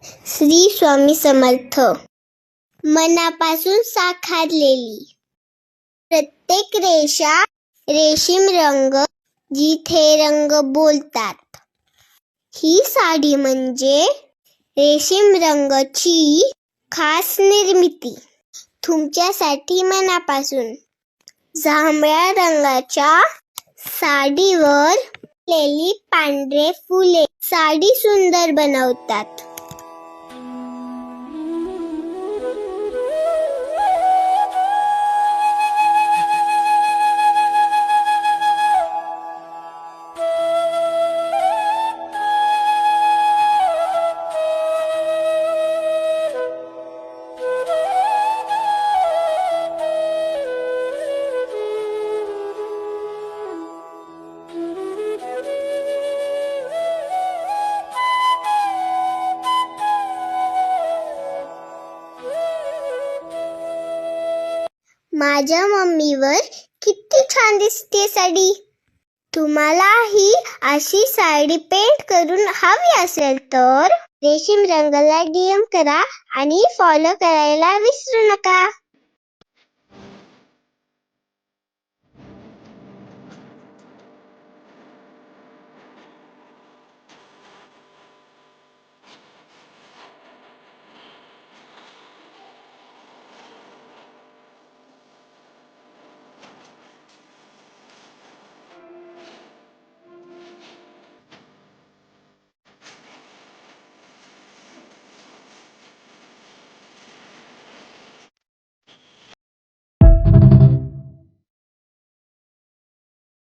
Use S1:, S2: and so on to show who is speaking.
S1: श्री स्वामी समर्थ. मनापासून साकारलेली प्रत्येक रेषा रेशीम रंग, जिथे रंग बोलतात. ही साडी म्हणजे रेशीम रंगाची खास निर्मिती. तुमच्यासाठी मनापासून. जांभळ्या रंगाच्या साडीवर लेली पांढरे फुले साडी सुंदर बनवतात. माझ्या मम्मीवर किती छान दिसते साडी. तुम्हालाही अशी साडी पेंट करून हवी असेल तर रेशीम रंगाला DM करा आणि फॉलो करायला विसरू नका.